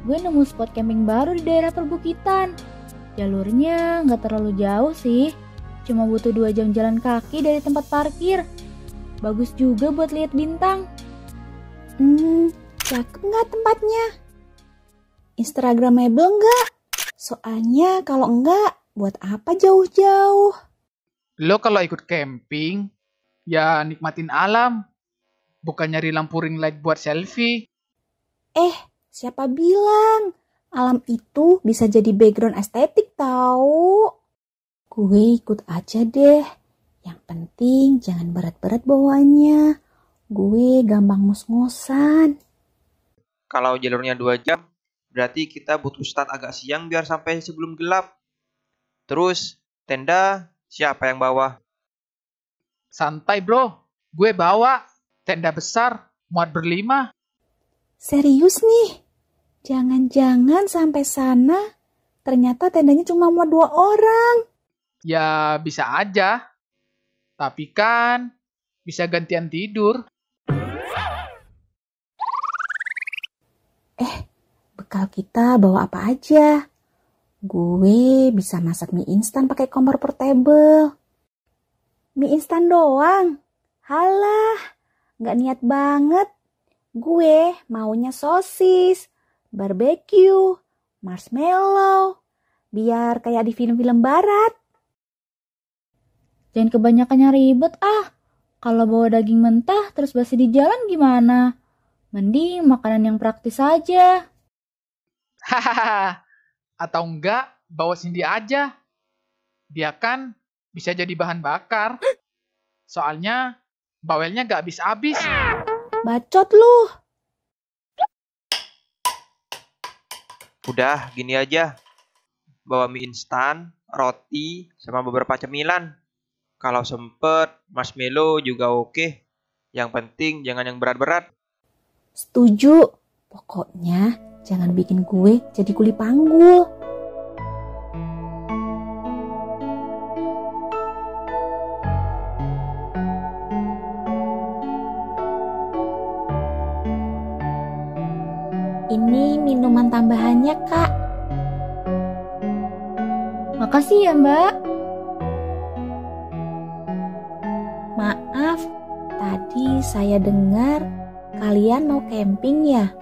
gue nemu spot camping baru di daerah perbukitan. Jalurnya nggak terlalu jauh sih, cuma butuh 2 jam jalan kaki dari tempat parkir. Bagus juga buat lihat bintang. Cakep nggak tempatnya? Instagramable nggak? Soalnya kalau enggak, buat apa jauh-jauh? Lo kalau ikut camping, ya nikmatin alam. Bukan nyari lampu ring light buat selfie. Siapa bilang? Alam itu bisa jadi background estetik tahu. Gue ikut aja deh. Yang penting jangan berat-berat bawaannya. Gue gampang ngos-ngosan. Kalau jalurnya 2 jam, berarti kita butuh start agak siang biar sampai sebelum gelap. Terus, tenda siapa yang bawa? Santai bro, gue bawa tenda besar, muat berlima. Serius nih? Jangan-jangan sampai sana ternyata tendanya cuma muat 2 orang. Ya bisa aja, tapi kan bisa gantian tidur. Bekal kita bawa apa aja? Gue bisa masak mie instan pakai kompor portable. Mie instan doang? Halah, gak niat banget. Gue maunya sosis, barbecue, marshmallow, biar kayak di film-film barat. Jangan kebanyakan yang ribet ah. Kalau bawa daging mentah terus basi di jalan gimana? Mending makanan yang praktis aja. Hahaha. Atau enggak, bawa Cindy aja. Dia kan bisa jadi bahan bakar. Soalnya bawelnya gak habis-habis. Bacot lu. Udah, gini aja. Bawa mie instan, roti, sama beberapa cemilan. Kalau sempet, marshmallow juga oke. Yang penting jangan yang berat-berat. Setuju. Pokoknya jangan bikin gue jadi kuli panggul. Ini minuman tambahannya, Kak. Makasih ya Mbak. Maaf, tadi saya dengar kalian mau camping ya?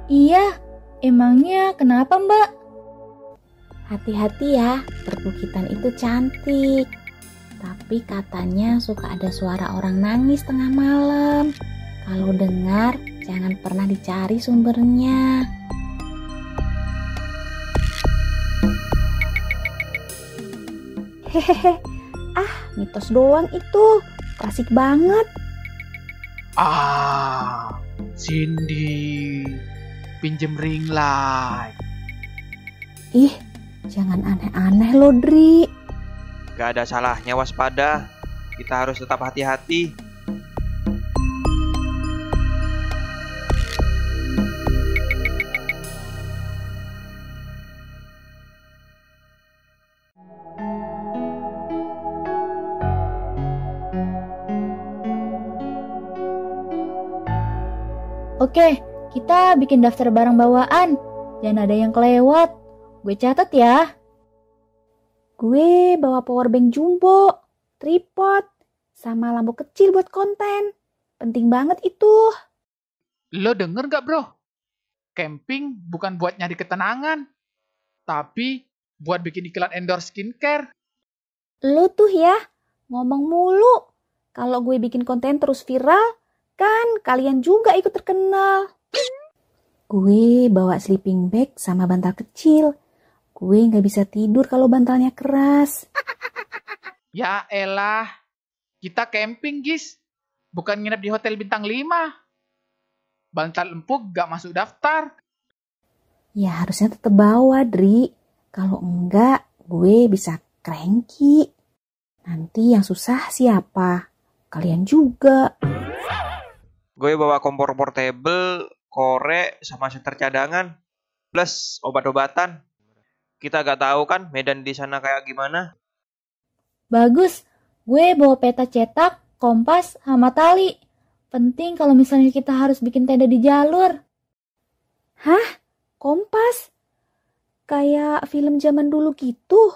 Iya, emangnya kenapa Mbak? Hati-hati ya, perbukitan itu cantik. Tapi katanya suka ada suara orang nangis tengah malam. Kalau dengar, jangan pernah dicari sumbernya. Hehehe, mitos doang itu. Klasik banget. Cindy, pinjem ring light. Ih, jangan aneh-aneh lo, Dri. Gak ada salahnya waspada. Kita harus tetap hati-hati. Oke, kita bikin daftar barang bawaan. Jangan ada yang kelewat. Gue catat ya. Gue bawa powerbank jumbo, tripod, sama lampu kecil buat konten. Penting banget itu. Lo denger gak bro? Camping bukan buat nyari ketenangan, tapi buat bikin iklan endorse skincare. Lo tuh ya, ngomong mulu. Kalau gue bikin konten terus viral, kan kalian juga ikut terkenal. Gue bawa sleeping bag sama bantal kecil. Gue gak bisa tidur kalau bantalnya keras. Ya elah, kita camping gis, bukan nginep di hotel bintang 5. Bantal empuk gak masuk daftar. Ya harusnya tetap bawa, Dri. Kalau enggak, gue bisa cranky. Nanti yang susah siapa? Kalian juga. Gue bawa kompor portable, korek, sama senter cadangan. Plus obat-obatan. Kita gak tahu kan medan di sana kayak gimana. Bagus, gue bawa peta cetak, kompas, sama tali. Penting kalau misalnya kita harus bikin tenda di jalur. Hah? Kompas? Kayak film zaman dulu gitu?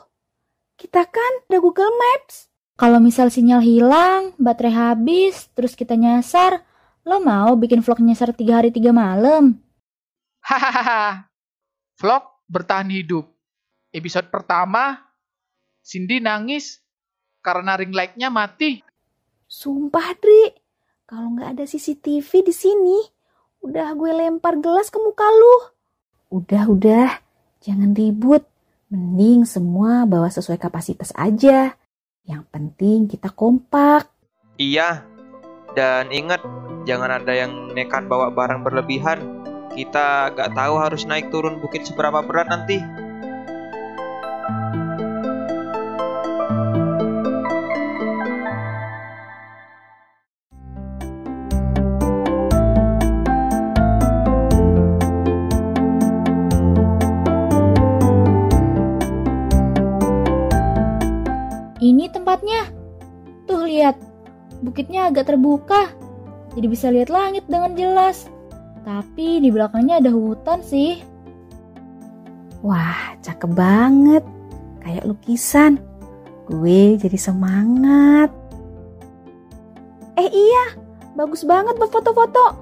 Kita kan ada Google Maps. Kalau misal sinyal hilang, baterai habis, terus kita nyasar, lo mau bikin vlog nyasar 3 hari 3 malam? Hahaha. Vlog bertahan hidup. Episode pertama, Cindy nangis karena ring light-nya mati. Sumpah, Dri. Kalau nggak ada CCTV di sini, udah gue lempar gelas ke muka lu. Udah. Jangan ribut. Mending semua bawa sesuai kapasitas aja. Yang penting kita kompak. Iya, dan ingat, jangan ada yang nekat bawa barang berlebihan. Kita gak tahu harus naik turun bukit seberapa berat nanti. Ini tempatnya. Tuh lihat, bukitnya agak terbuka, jadi bisa lihat langit dengan jelas. Tapi di belakangnya ada hutan sih. Wah, cakep banget. Kayak lukisan. Gue jadi semangat. Iya, bagus banget buat foto-foto.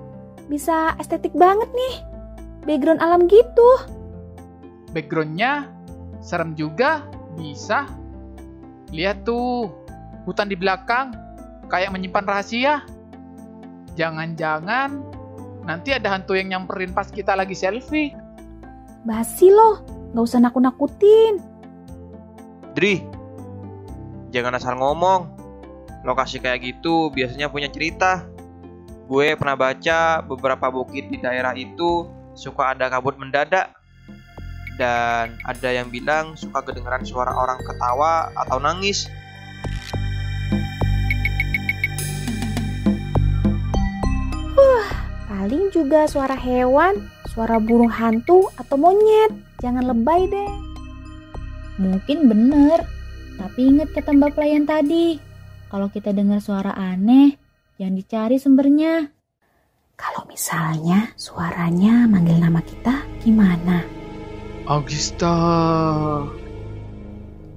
Bisa estetik banget nih. Background alam gitu. Backgroundnya serem juga, bisa. Lihat tuh, hutan di belakang kayak menyimpan rahasia. Jangan-jangan nanti ada hantu yang nyamperin pas kita lagi selfie. Basi loh, gak usah nakut-nakutin. Dri, jangan asal ngomong. Lokasi kayak gitu biasanya punya cerita. Gue pernah baca beberapa bukit di daerah itu suka ada kabut mendadak. Dan ada yang bilang suka kedengeran suara orang ketawa atau nangis. Paling juga suara hewan, suara burung hantu atau monyet. Jangan lebay deh. Mungkin bener, tapi ingat kata Mbak pelayan tadi. Kalau kita dengar suara aneh, jangan dicari sumbernya. Kalau misalnya suaranya manggil nama kita, gimana? Augusta.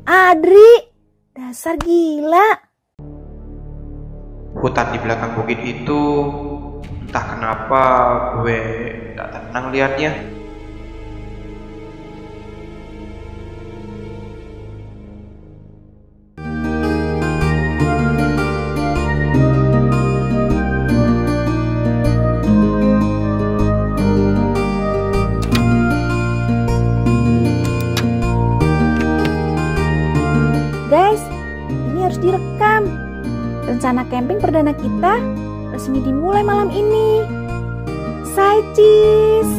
Adri, dasar gila. Hutan di belakang bukit itu, entah kenapa gue gak tenang liatnya. Guys, ini harus direkam. Rencana camping perdana kita resmi dimulai malam ini. Say cheese.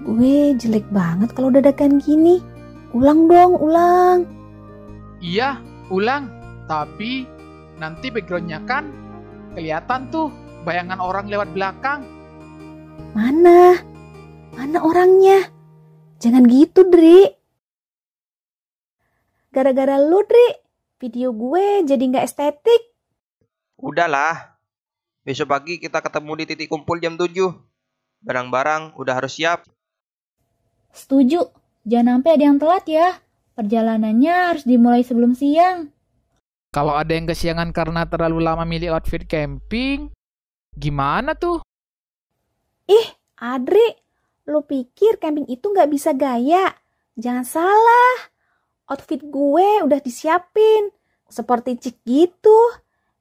Gue jelek banget kalau dadakan gini. Ulang dong, ulang. Iya, ulang. Tapi nanti backgroundnya kan kelihatan tuh bayangan orang lewat belakang. Mana? Mana orangnya? Jangan gitu, Dri. Gara-gara lu, Dri, video gue jadi gak estetik. Udahlah, besok pagi kita ketemu di titik kumpul jam 7. Barang-barang udah harus siap. Setuju, jangan sampai ada yang telat ya. Perjalanannya harus dimulai sebelum siang. Kalau ada yang kesiangan karena terlalu lama milih outfit camping, gimana tuh? Adri, lu pikir camping itu gak bisa gaya? Jangan salah. Outfit gue udah disiapin. Seperti cik gitu.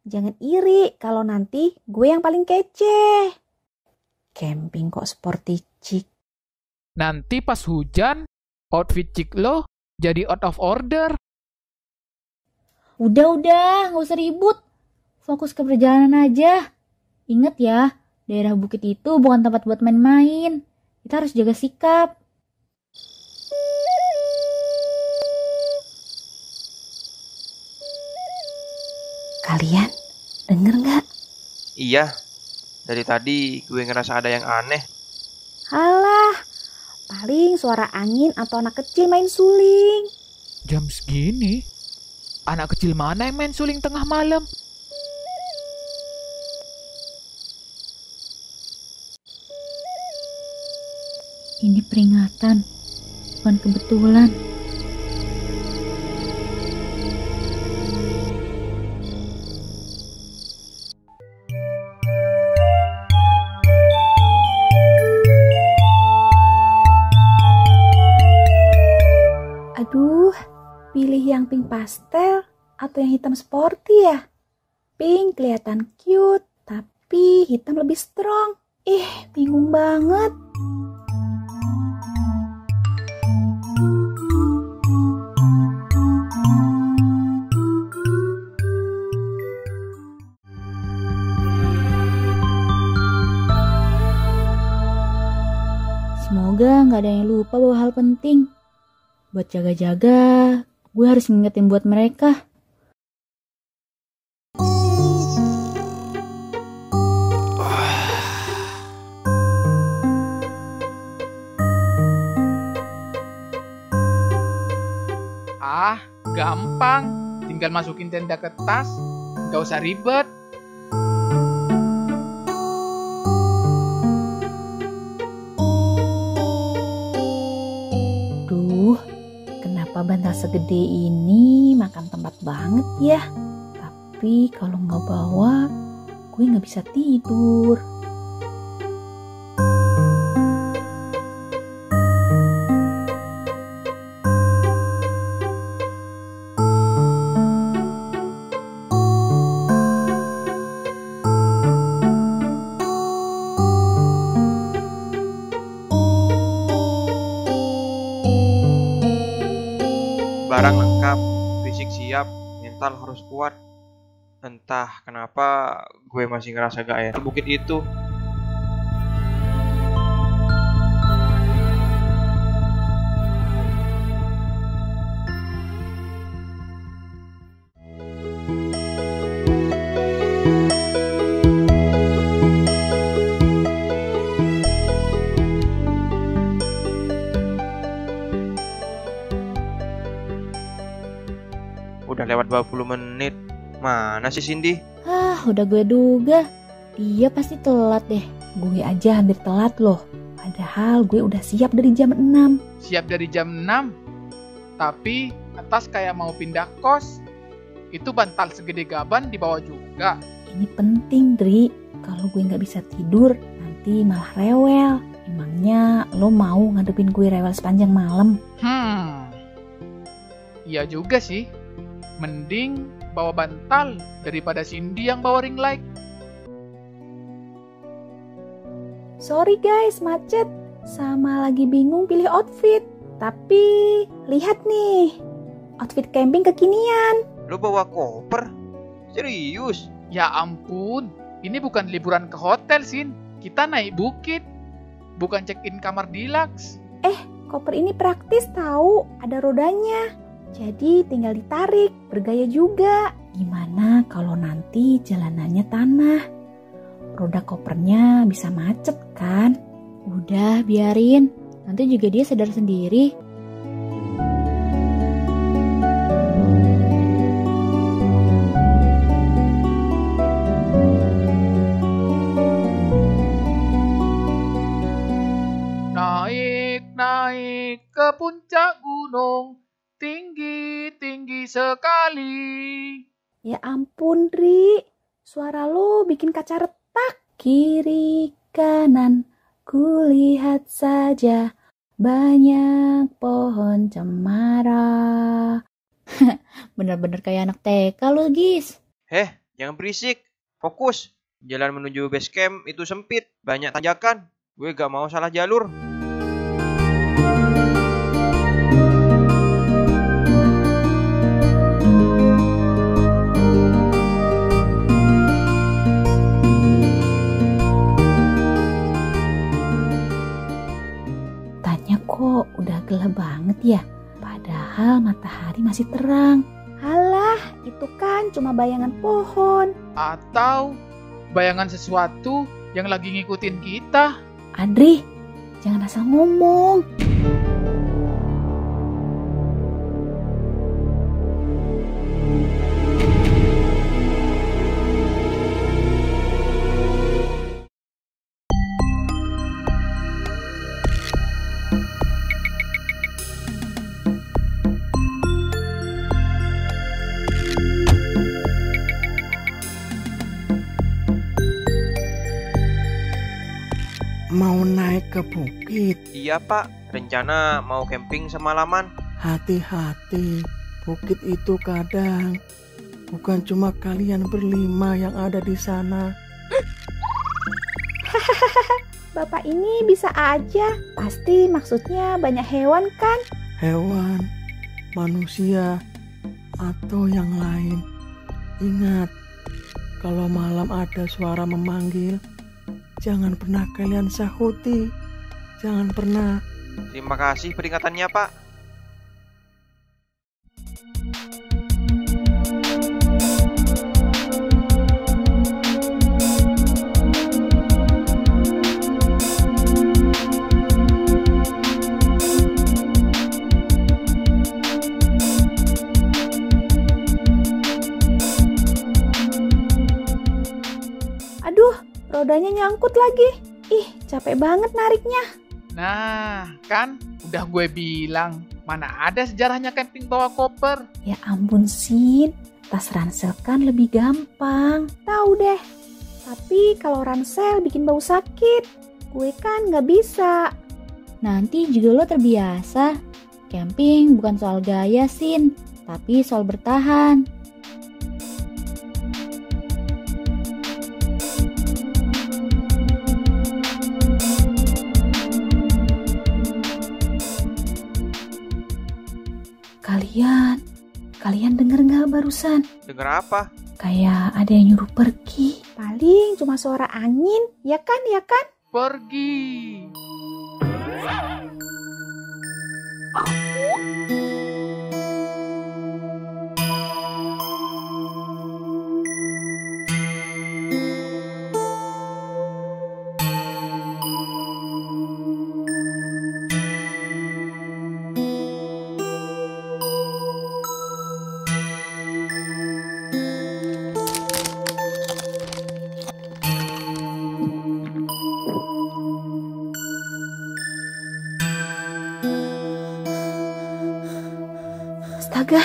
Jangan iri kalau nanti gue yang paling kece. Camping kok seperti cik. Nanti pas hujan, outfit chick lo jadi out of order. Udah, nggak usah ribut. Fokus ke perjalanan aja. Ingat ya, daerah bukit itu bukan tempat buat main-main. Kita harus jaga sikap. Kalian denger gak? Iya, Dari tadi gue ngerasa ada yang aneh. Halah, paling suara angin atau anak kecil main suling. Jam segini? Anak kecil mana yang main suling tengah malam? Ini peringatan, bukan kebetulan. Aduh, pilih yang pink pastel atau yang hitam sporty ya? Pink kelihatan cute, tapi hitam lebih strong. Bingung banget. Semoga nggak ada yang lupa bawa hal penting. Buat jaga-jaga, gue harus ngingetin buat mereka. Gampang. Tinggal masukin tenda ke tas. Nggak usah ribet. Duh, kenapa bantal segede ini makan tempat banget ya? Tapi kalau nggak bawa, gue nggak bisa tidur. Barang lengkap, fisik siap, mental harus kuat. Entah kenapa gue masih ngerasa gak enak bukit itu. Udah lewat 20 menit. Mana sih Cindy? Udah gue duga. Dia pasti telat deh. Gue aja hampir telat loh. Padahal gue udah siap dari jam 6. Siap dari jam 6? Tapi atas kayak mau pindah kos. Itu bantal segede gaban dibawa juga. Ini penting, Dri. Kalau gue nggak bisa tidur, nanti malah rewel. Emangnya lo mau ngadepin gue rewel sepanjang malam? Iya juga sih. Mending bawa bantal daripada Cindy yang bawa ring light. Sorry guys, macet. Sama lagi bingung pilih outfit. Tapi lihat nih, outfit camping kekinian. Lo bawa koper? Serius? Ya ampun, ini bukan liburan ke hotel, Sin. Kita naik bukit, bukan check-in kamar deluxe. Koper ini praktis tahu, ada rodanya. Jadi tinggal ditarik, bergaya juga. Gimana kalau nanti jalanannya tanah? Roda kopernya bisa macet kan? Udah, biarin. Nanti juga dia sadar sendiri. Naik ke puncak gunung, tinggi sekali. Ya ampun, Ri. Suara lo bikin kaca retak. Kiri kanan, kulihat saja banyak pohon cemara. Bener-bener kayak anak TK lo, Gis. Jangan berisik. Fokus. Jalan menuju base camp itu sempit. Banyak tanjakan. Gue gak mau salah jalur. Kok udah gelap banget ya? Padahal matahari masih terang. Halah, itu kan cuma bayangan pohon. Atau bayangan sesuatu yang lagi ngikutin kita. Adri, jangan asal ngomong. Mau naik ke bukit, Iya Pak, rencana mau camping semalaman. hati-hati. Bukit itu kadang bukan cuma kalian berlima yang ada di sana. Bapak ini bisa aja. Pasti maksudnya banyak hewan kan? Hewan, manusia, atau yang lain. Ingat, kalau malam ada suara memanggil, jangan pernah kalian sahuti. Jangan pernah. Terima kasih peringatannya Pak. Aduh, rodanya nyangkut lagi. Ih, capek banget nariknya. Nah, kan udah gue bilang, mana ada sejarahnya camping bawa koper. Ya ampun, Sin. Tas ransel kan lebih gampang. Tahu deh. Tapi kalau ransel bikin bau sakit. Gue kan nggak bisa. Nanti juga lo terbiasa. Camping bukan soal gaya, Sin, tapi soal bertahan. Kalian denger nggak barusan? Dengar apa? Kayak ada yang nyuruh pergi. Paling cuma suara angin. Ya kan, ya kan? Pergi. Astaga,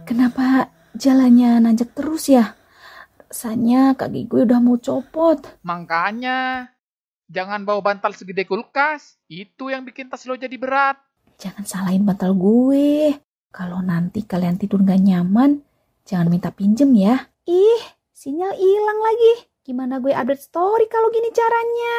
kenapa jalannya nanjak terus ya? Rasanya kaki gue udah mau copot. Makanya, jangan bawa bantal segede kulkas. Itu yang bikin tas lo jadi berat. Jangan salahin bantal gue. Kalau nanti kalian tidur gak nyaman, jangan minta pinjem ya. Ih, sinyal hilang lagi. Gimana gue update story kalau gini caranya?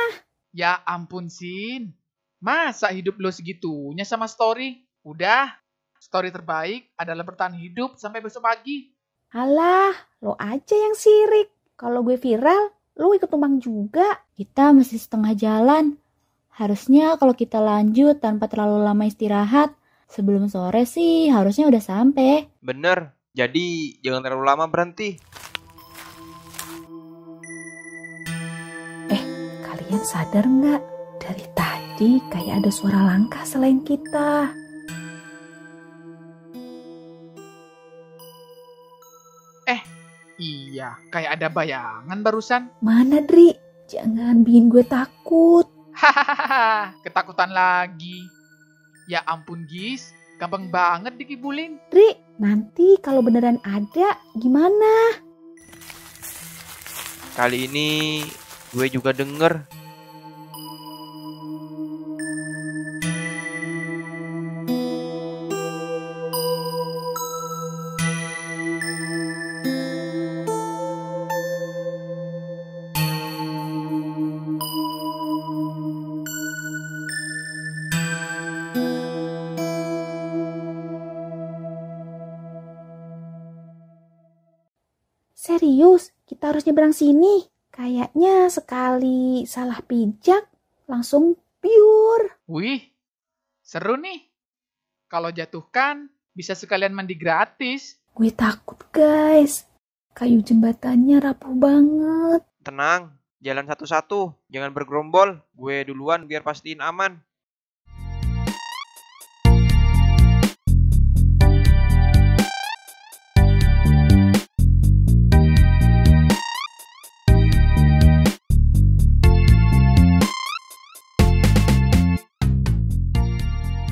Ya ampun, Sin. Masa hidup lo segitunya sama story? Udah, story terbaik adalah bertahan hidup sampai besok pagi. Alah, lo aja yang sirik. Kalau gue viral, lo ikut tumbang juga. Kita masih setengah jalan. Harusnya kalau kita lanjut tanpa terlalu lama istirahat, sebelum sore sih harusnya udah sampai. Bener, jadi jangan terlalu lama berhenti. Kalian sadar nggak? Dari tadi kayak ada suara langkah selain kita. Iya, kayak ada bayangan barusan. Mana, Dri? Jangan bikin gue takut. Hahaha, ketakutan lagi. Ya ampun, Gis. Gampang banget dikibulin. Dri, nanti kalau beneran ada, gimana? Kali ini gue juga denger. Serius, kita harus nyebrang sini. Kayaknya sekali salah pijak, langsung piur. Wih, seru nih. Kalau jatuhkan, bisa sekalian mandi gratis. Gue takut, guys. Kayu jembatannya rapuh banget. Tenang, Jalan satu-satu, jangan bergerombol. Gue duluan biar pastiin aman.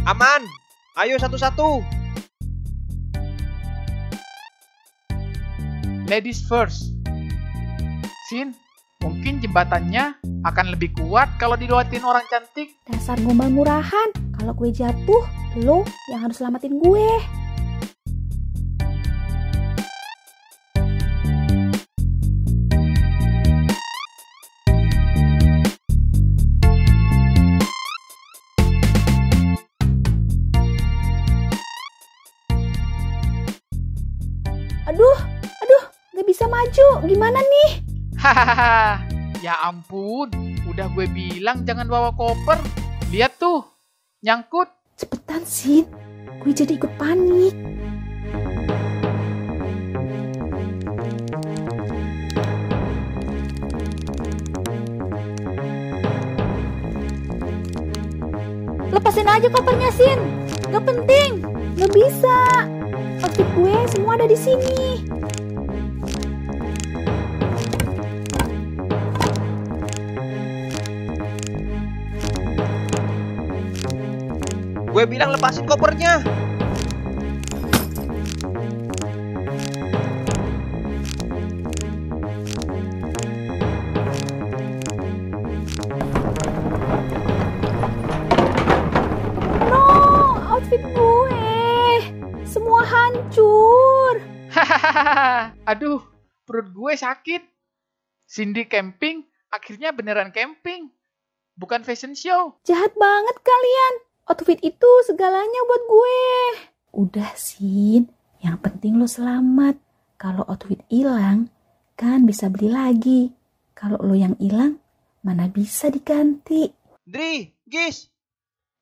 Aman, ayo satu-satu. Ladies first. Sin, mungkin jembatannya akan lebih kuat kalau dilewatin orang cantik. Dasar gombal murahan. Kalau gue jatuh, lo yang harus selamatin gue. Aduh, gak bisa maju. Gimana nih? Hahaha, ya ampun, udah gue bilang jangan bawa koper. Lihat tuh, nyangkut. Cepetan, Sin. Gue jadi ikut panik. Lepasin aja kopernya, Sin. Gak penting. Gak bisa. Outfit gue semua ada di sini. Gue bilang lepasin kopernya. No, outfit gue semua hancur. Hahaha, aduh, perut gue sakit. Cindy camping, akhirnya beneran camping. Bukan fashion show. Jahat banget kalian. Outfit itu segalanya buat gue. Udah, Sin. Yang penting lo selamat. Kalau outfit hilang, kan bisa beli lagi. Kalau lo yang hilang, mana bisa diganti. Dri, Gis,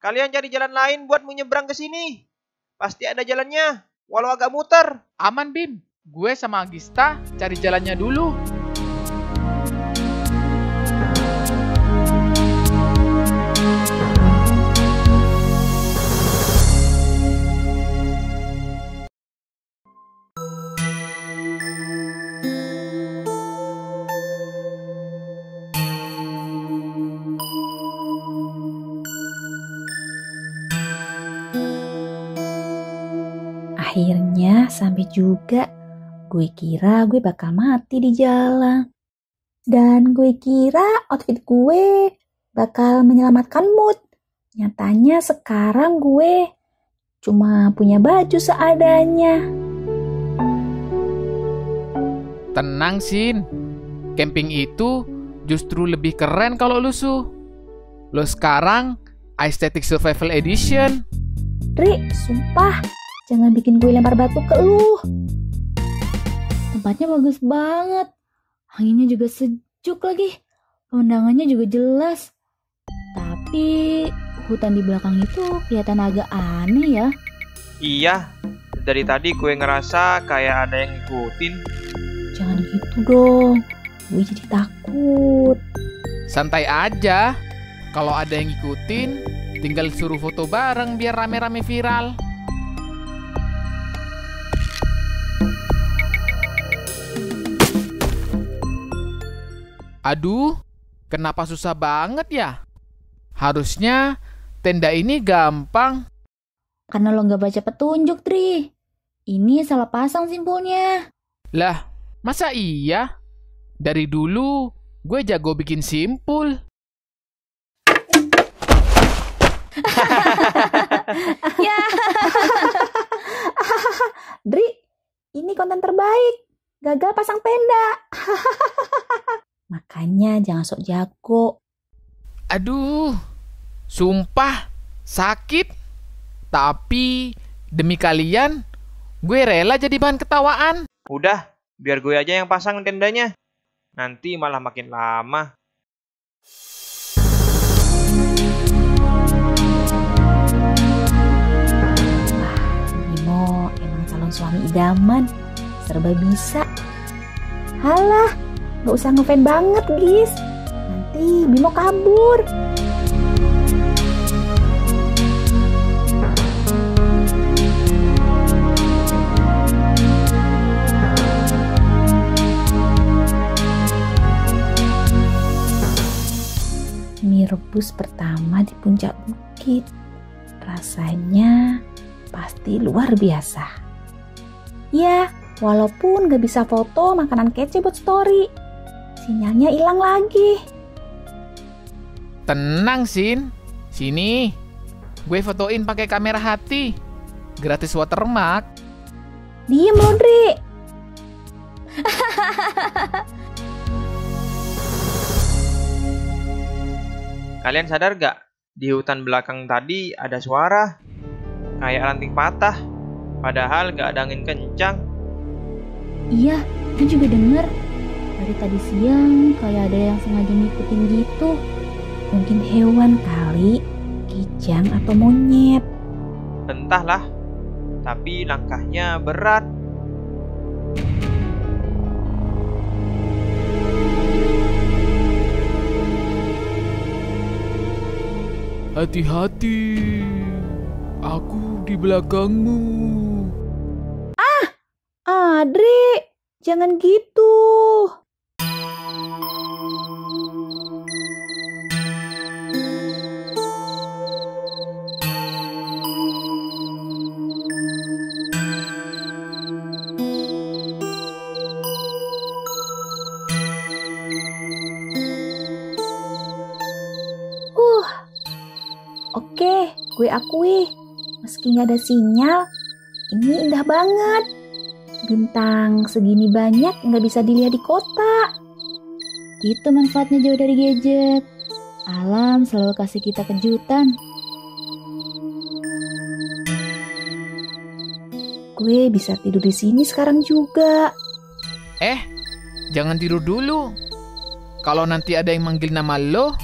kalian cari jalan lain buat menyeberang ke sini. Pasti ada jalannya, walau agak muter. Aman, Bim. Gue sama Agista cari jalannya dulu. Akhirnya sampai juga. Gue kira gue bakal mati di jalan. Dan gue kira outfit gue bakal menyelamatkan mood. Nyatanya sekarang gue cuma punya baju seadanya. Tenang, Sin. Camping itu justru lebih keren kalau lu Lo sekarang Aesthetic Survival Edition. Dri, sumpah. Jangan bikin gue lempar batu ke lu. Tempatnya bagus banget. Anginnya juga sejuk lagi. Pemandangannya juga jelas. Tapi hutan di belakang itu kelihatan agak aneh ya. Iya, dari tadi gue ngerasa kayak ada yang ngikutin. Jangan gitu dong. Gue jadi takut. Santai aja. Kalau ada yang ngikutin, tinggal suruh foto bareng biar rame-rame viral. Aduh, kenapa susah banget ya? Harusnya tenda ini gampang. Karena lo nggak baca petunjuk, Tri. Ini salah pasang simpulnya. Lah, masa iya? Dari dulu gue jago bikin simpul. Ya. Dri, ini konten terbaik. Gagal pasang tenda. Makanya jangan sok jago. Aduh, sumpah sakit. Tapi demi kalian, gue rela jadi bahan ketawaan. Udah, biar gue aja yang pasang tendanya. Nanti malah makin lama. Bimo emang calon suami idaman. Serba bisa. Halah, gak usah ngefan banget, Gis. Hati-hati, Bimo kabur. Mie rebus pertama di puncak bukit. Rasanya pasti luar biasa. Ya, walaupun gak bisa foto makanan kece buat story. Sinyalnya hilang lagi. Tenang, Sin. Sini. Gue fotoin pakai kamera hati. Gratis watermark. Diem lo, Dri. Kalian sadar gak? Di hutan belakang tadi ada suara. Kayak ranting patah. Padahal gak ada angin kencang. Iya, gue juga denger. Dari tadi siang kayak ada yang sengaja ngikutin gitu. Mungkin hewan kali, kijang atau monyet. Entahlah. Tapi langkahnya berat. Hati-hati. Aku di belakangmu. Dri, jangan gitu. Oke, gue akui. Meski gak ada sinyal, ini indah banget. Bintang segini banyak nggak bisa dilihat di kota. Itu manfaatnya jauh dari gadget. Alam selalu kasih kita kejutan. Gue bisa tidur di sini sekarang juga. Jangan tidur dulu. Kalau nanti ada yang manggil nama lo,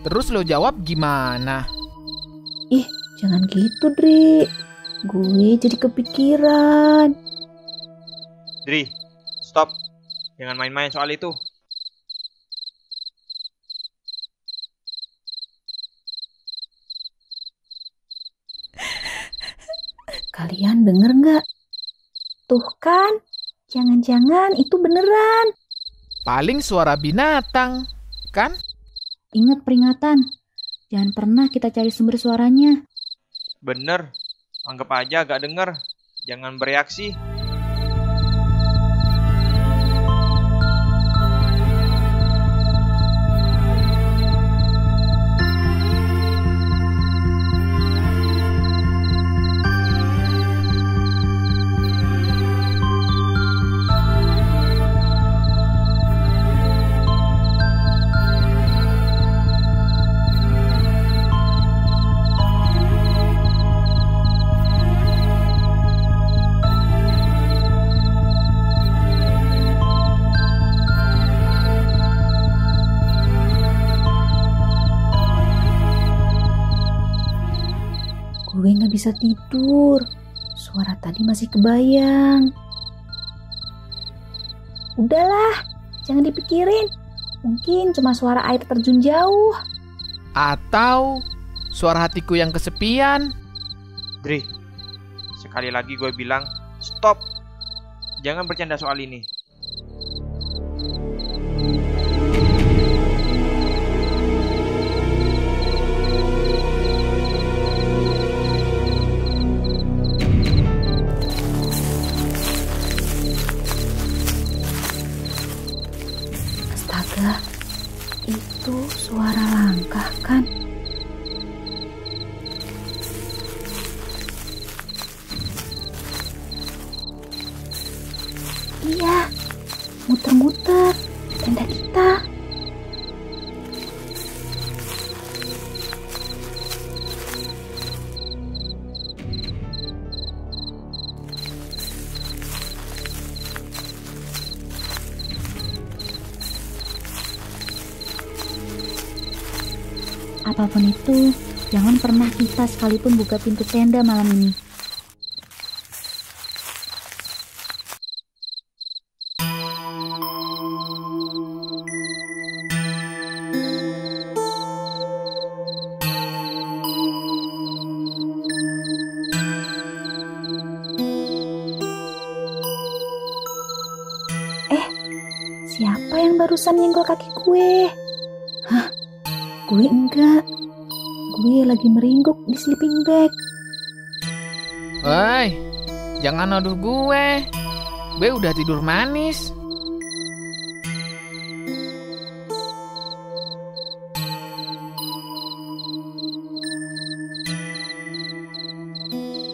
terus lo jawab gimana? Jangan gitu, Dri. Gue jadi kepikiran. Dri, stop. Jangan main-main soal itu. Kalian denger nggak? Tuh kan, jangan-jangan itu beneran. Paling suara binatang, kan? Ingat peringatan. Jangan pernah kita cari sumber suaranya. Bener. Anggap aja gak denger. Jangan bereaksi. Gue gak bisa tidur. Suara tadi masih kebayang. Udahlah, jangan dipikirin. Mungkin cuma suara air terjun jauh. Atau suara hatiku yang kesepian. Dri, sekali lagi gue bilang, stop. Jangan bercanda soal ini. Astaga, itu suara langkah kan? Iya, muter-muter tenda kita. Apapun itu, jangan pernah kita sekalipun buka pintu tenda malam ini. barusan nyenggol kaki gue. Hah? Gue enggak. Gue lagi meringguk di sleeping bag. Woi, jangan nuduh gue. Gue udah tidur manis.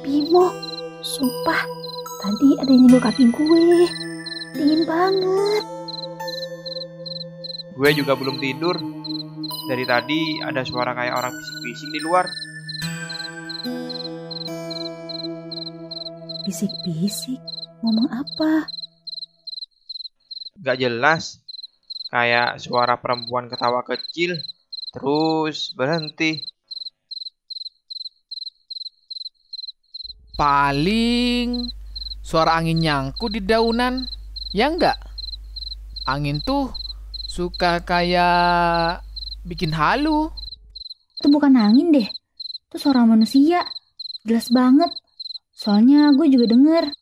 Bimo, sumpah, tadi ada yang nyenggol kaki gue. Dingin banget. Gue juga belum tidur. Dari tadi ada suara kayak orang bisik-bisik di luar. Bisik-bisik, ngomong apa? Gak jelas. Kayak suara perempuan ketawa kecil. Terus berhenti. Paling suara angin nyangkut di daunan. Ya enggak? Angin tuh suka kayak bikin halu. Itu bukan angin deh. Itu suara manusia. Jelas banget. Soalnya gue juga denger.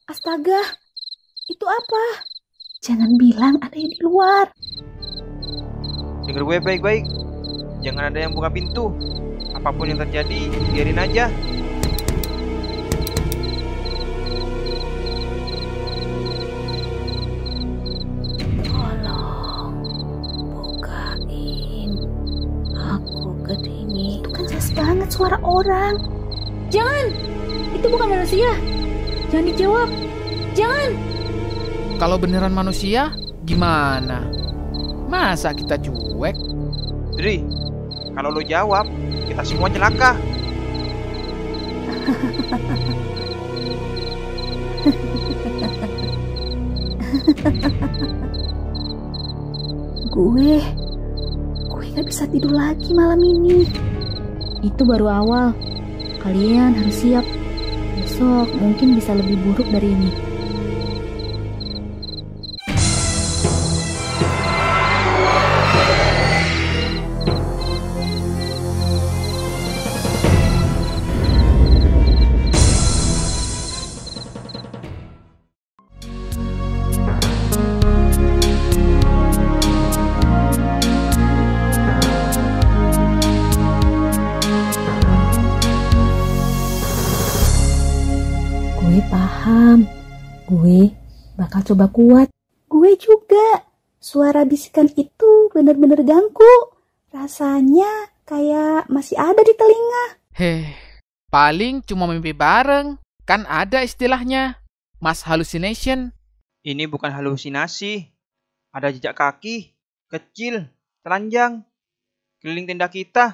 Astaga, itu apa? Jangan bilang ada yang di luar. Dengar gue baik-baik. Jangan ada yang buka pintu. Apapun yang terjadi, biarin aja. Tolong, bukain. Aku kedingin. Itu kan jelas banget suara orang. Jangan! Itu bukan manusia. Jangan dijawab. Jangan! Kalau beneran manusia, gimana? Masa kita cuek? Dri, kalau lo jawab, kita semua celaka. Gue gak bisa tidur lagi malam ini. Itu baru awal. Kalian harus siap. Besok mungkin bisa lebih buruk dari ini. Gue paham. Gue bakal coba kuat. Gue juga. Suara bisikan itu bener-bener ganggu. Rasanya kayak masih ada di telinga. Paling cuma mimpi bareng. Kan ada istilahnya, mass hallucination. Ini bukan halusinasi. Ada jejak kaki, kecil, telanjang, keliling tenda kita.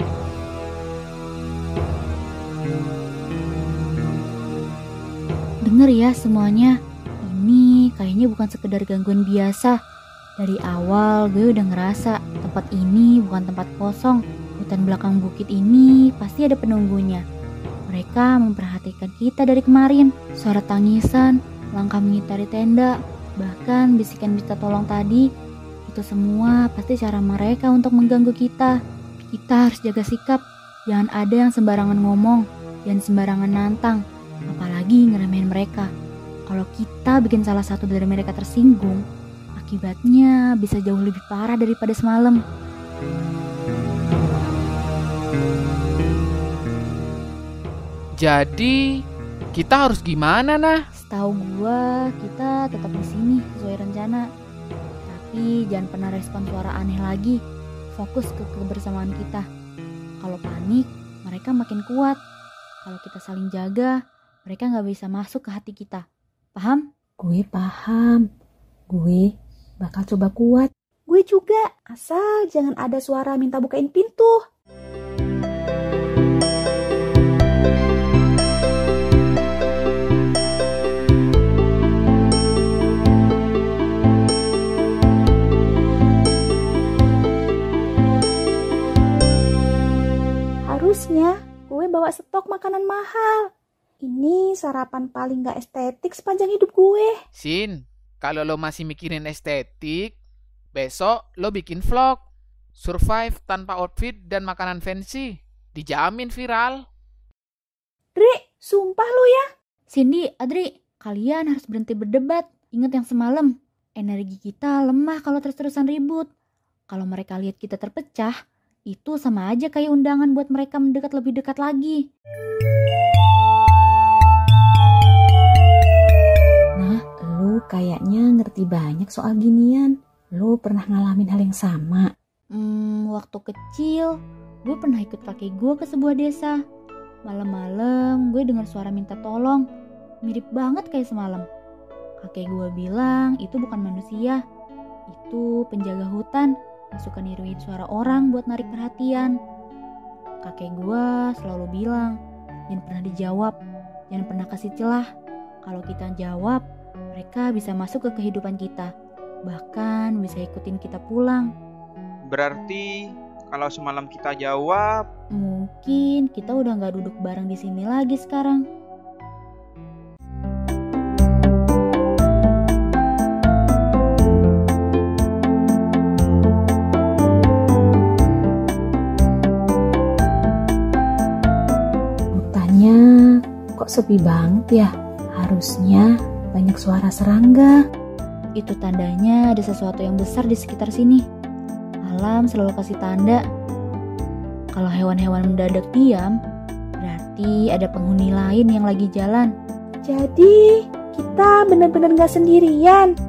Dengar ya semuanya. Ini kayaknya bukan sekedar gangguan biasa. Dari awal gue udah ngerasa tempat ini bukan tempat kosong. Hutan belakang bukit ini pasti ada penunggunya. Mereka memperhatikan kita dari kemarin. Suara tangisan, langkah mengitari tenda, bahkan bisikan minta tolong tadi. Itu semua pasti cara mereka untuk mengganggu kita. Kita harus jaga sikap. Jangan ada yang sembarangan ngomong, jangan sembarangan nantang, apalagi ngeremehin mereka. Kalau kita bikin salah satu dari mereka tersinggung, akibatnya bisa jauh lebih parah daripada semalam. Jadi, kita harus gimana, Nah? Setahu gua, kita tetap di sini sesuai rencana. Tapi jangan pernah respon suara aneh lagi. Fokus ke kebersamaan kita. Kalau panik, mereka makin kuat. Kalau kita saling jaga, mereka nggak bisa masuk ke hati kita. Paham? Gue paham. Gue bakal coba kuat. Gue juga. Asal jangan ada suara minta bukain pintu. mahal. Ini sarapan paling gak estetik sepanjang hidup gue. Sin, kalau lo masih mikirin estetik, besok lo bikin vlog. Survive tanpa outfit dan makanan fancy. Dijamin viral. Dre, sumpah lu ya. Cindy, Adri, kalian harus berhenti berdebat. Ingat yang semalam, energi kita lemah kalau terus-terusan ribut. Kalau mereka lihat kita terpecah, itu sama aja kayak undangan buat mereka mendekat lebih dekat lagi. Nah, lu kayaknya ngerti banyak soal ginian. Lu pernah ngalamin hal yang sama? Waktu kecil, gue pernah ikut kakek gue ke sebuah desa. Malam-malam gue dengar suara minta tolong. Mirip banget kayak semalam. Kakek gue bilang itu bukan manusia. Itu penjaga hutan yang suka niruin suara orang buat narik perhatian. Kakek gue selalu bilang, jangan pernah dijawab, jangan pernah kasih celah. Kalau kita jawab, mereka bisa masuk ke kehidupan kita. Bahkan bisa ikutin kita pulang. Berarti kalau semalam kita jawab, Mungkin kita udah gak duduk bareng di sini lagi sekarang. Hutannya kok sepi banget ya? Harusnya banyak suara serangga. Itu tandanya ada sesuatu yang besar di sekitar sini. Alam selalu kasih tanda. Kalau hewan-hewan mendadak diam, berarti ada penghuni lain yang lagi jalan. Jadi kita benar-benar gak sendirian.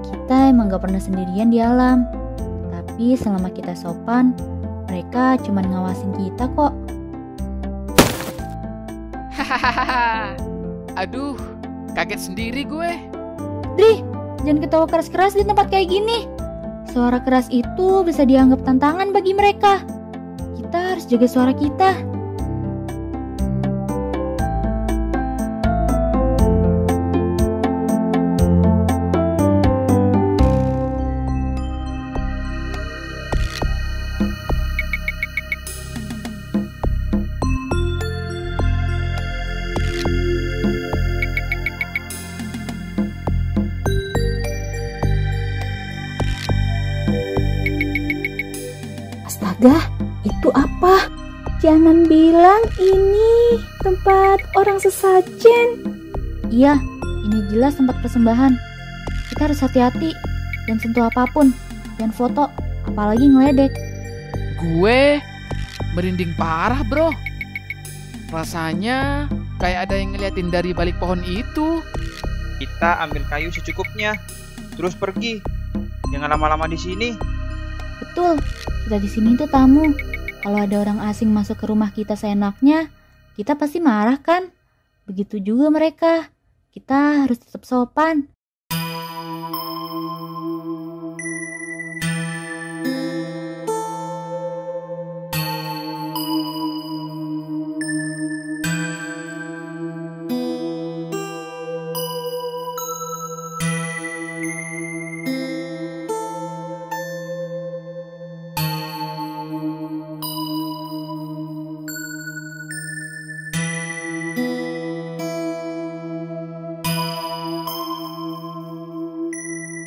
Kita emang gak pernah sendirian di alam. Tapi selama kita sopan, mereka cuma ngawasin kita kok. Hahaha. Aduh, kaget sendiri gue. Dri, jangan ketawa keras-keras di tempat kayak gini. Suara keras itu bisa dianggap tantangan bagi mereka. Kita harus jaga suara kita. Astaga, itu apa? Jangan bilang ini tempat orang sesajen. Iya, ini jelas tempat persembahan. Kita harus hati-hati dan sentuh apapun, dan foto, apalagi ngeledek. Gue merinding parah, bro. Rasanya kayak ada yang ngeliatin dari balik pohon itu. kita ambil kayu secukupnya, terus pergi. Jangan lama-lama di sini. Betul, kita di sini tuh tamu. Kalau ada orang asing masuk ke rumah kita seenaknya, kita pasti marah kan? Begitu juga mereka. Kita harus tetap sopan.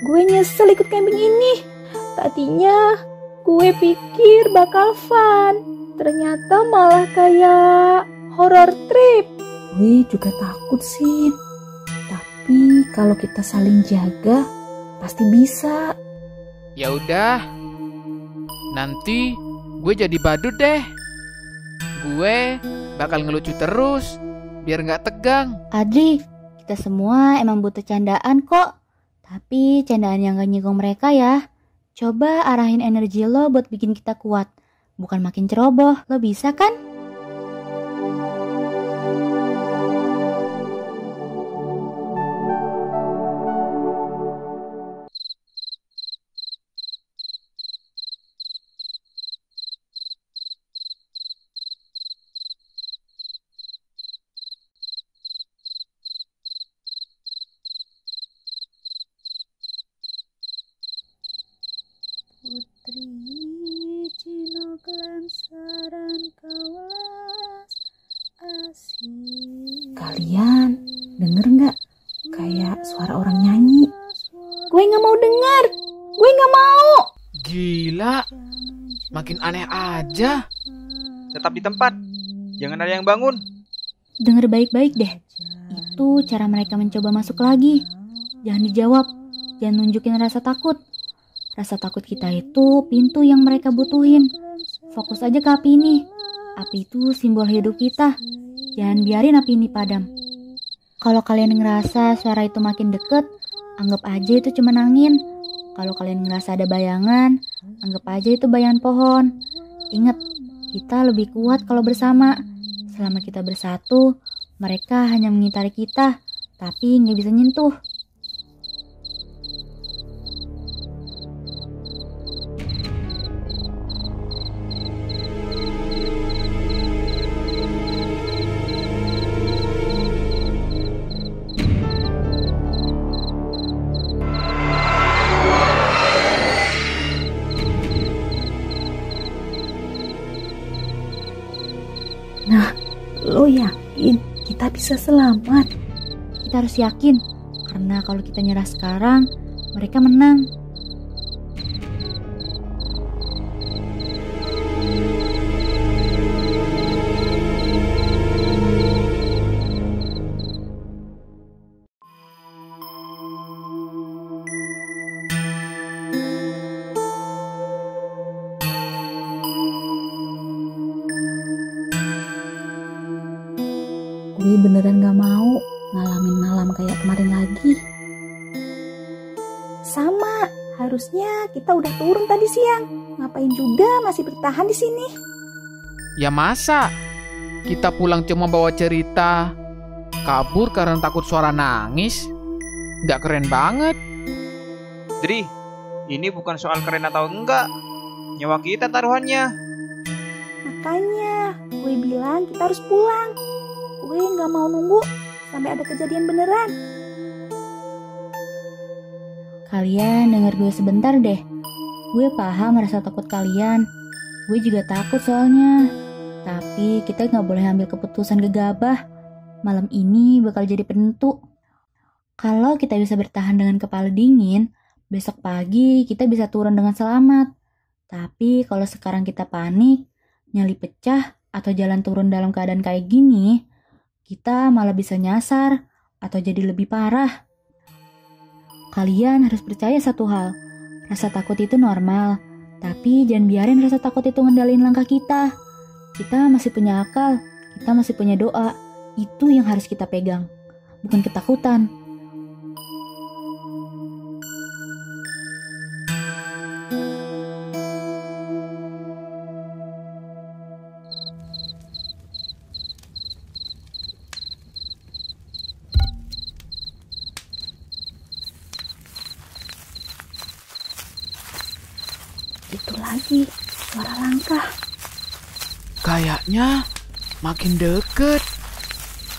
Gue nyesel ikut camping ini. Tadinya gue pikir bakal fun. Ternyata malah kayak horror trip. Gue juga takut sih. Tapi kalau kita saling jaga, pasti bisa. Ya udah, nanti gue jadi badut deh. Gue bakal ngelucu terus, biar nggak tegang. Adri, kita semua emang butuh candaan kok. Tapi candaan yang gak nyinggung mereka ya. Coba arahin energi lo buat bikin kita kuat. Bukan makin ceroboh. Lo bisa kan? Putri Cino kelansaran kawan. Kalian denger nggak? Kayak suara orang nyanyi. Gue nggak mau denger. Gue nggak mau. Gila, makin aneh aja. Tetap di tempat. Jangan ada yang bangun. Dengar baik-baik deh. Itu cara mereka mencoba masuk lagi. Jangan dijawab. Jangan nunjukin rasa takut. Rasa takut kita itu pintu yang mereka butuhin. Fokus aja ke api ini. Api itu simbol hidup kita. Jangan biarin api ini padam. Kalau kalian ngerasa suara itu makin deket, anggap aja itu cuma angin. Kalau kalian ngerasa ada bayangan, anggap aja itu bayangan pohon. Ingat, kita lebih kuat kalau bersama. Selama kita bersatu, mereka hanya mengitari kita, tapi nggak bisa nyentuh. Nah, lo yakin kita bisa selamat? Kita harus yakin, karena kalau kita nyerah sekarang, mereka menang. Gue beneran gak mau ngalamin malam kayak kemarin lagi. Sama, harusnya kita udah turun tadi siang. Ngapain juga masih bertahan di sini? Ya masa? Kita pulang cuma bawa cerita, kabur karena takut suara nangis? Nggak keren banget. Dri, ini bukan soal keren atau enggak. Nyawa kita taruhannya. Makanya gue bilang kita harus pulang. Gue gak mau nunggu sampai ada kejadian beneran. Kalian denger gue sebentar deh. Gue paham rasa takut kalian. Gue juga takut soalnya. Tapi kita gak boleh ambil keputusan gegabah. Malam ini bakal jadi penentu. Kalau kita bisa bertahan dengan kepala dingin, besok pagi kita bisa turun dengan selamat. Tapi kalau sekarang kita panik, nyali pecah, atau jalan turun dalam keadaan kayak gini, kita malah bisa nyasar atau jadi lebih parah. Kalian harus percaya satu hal, rasa takut itu normal, tapi jangan biarin rasa takut itu ngendalin langkah kita. Kita masih punya akal, kita masih punya doa, itu yang harus kita pegang, bukan ketakutan. Itu lagi, suara langkah. Kayaknya makin deket.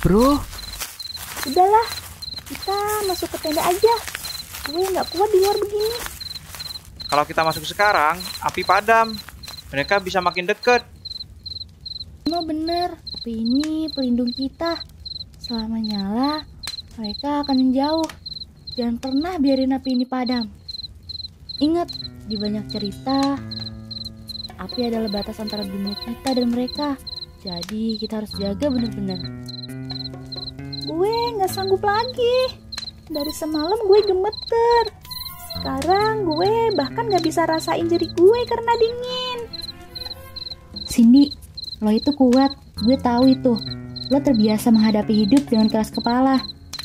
Bro, Udahlah, kita masuk ke tenda aja. Gue gak kuat di luar begini. Kalau kita masuk sekarang, api padam. Mereka bisa makin deket. Emang bener, api ini pelindung kita. Selama nyala, mereka akan menjauh. Jangan pernah biarin api ini padam. Ingat, di banyak cerita, api adalah batas antara dunia kita dan mereka. Jadi kita harus jaga bener-bener. Gue gak sanggup lagi. Dari semalam gue gemeter. Sekarang gue bahkan gak bisa rasain jari gue karena dingin. Cindy, lo itu kuat. Gue tahu itu. Lo terbiasa menghadapi hidup dengan keras kepala.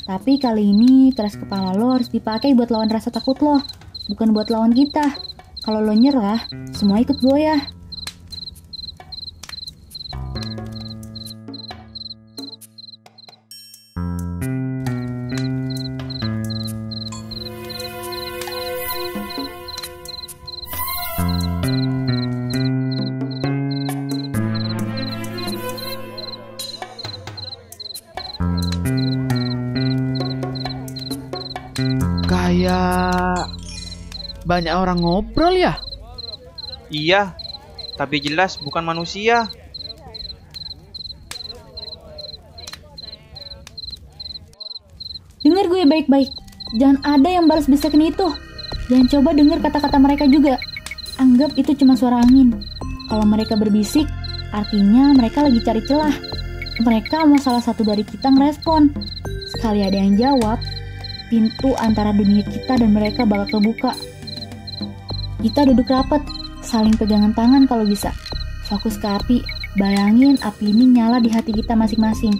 Tapi kali ini keras kepala lo harus dipakai buat lawan rasa takut lo, bukan buat lawan kita. Kalau lo nyerah, semua ikut goyah. kayak banyak orang ngobrol ya? Iya, tapi jelas bukan manusia. Dengar gue baik-baik. Jangan ada yang balas bisikan itu. Jangan coba dengar kata-kata mereka juga. Anggap itu cuma suara angin. Kalau mereka berbisik, artinya mereka lagi cari celah. Mereka mau salah satu dari kita ngerespon. Sekali ada yang jawab, pintu antara dunia kita dan mereka bakal kebuka. Kita duduk rapat, saling pegangan tangan kalau bisa. Fokus ke api, bayangin api ini nyala di hati kita masing-masing.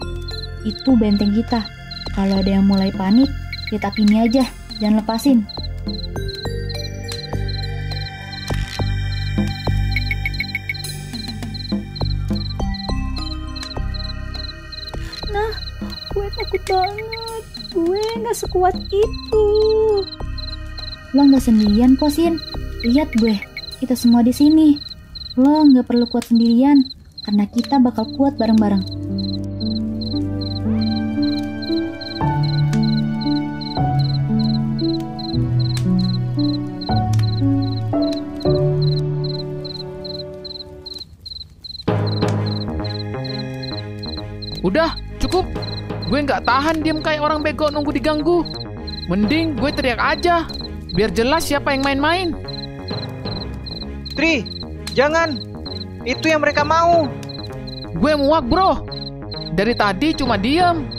Itu benteng kita. Kalau ada yang mulai panik, lihat api ini aja, jangan lepasin. Nah, gue takut banget. Gue gak sekuat itu. Lo nggak sendirian kok, Sin. Lihat gue, kita semua di sini. Lo nggak perlu kuat sendirian, karena kita bakal kuat bareng-bareng. Udah, cukup. Gue nggak tahan diem kayak orang bego nunggu diganggu. Mending gue teriak aja, biar jelas siapa yang main-main. Dri, jangan. Itu yang mereka mau. Gue muak, bro. Dari tadi cuma diem,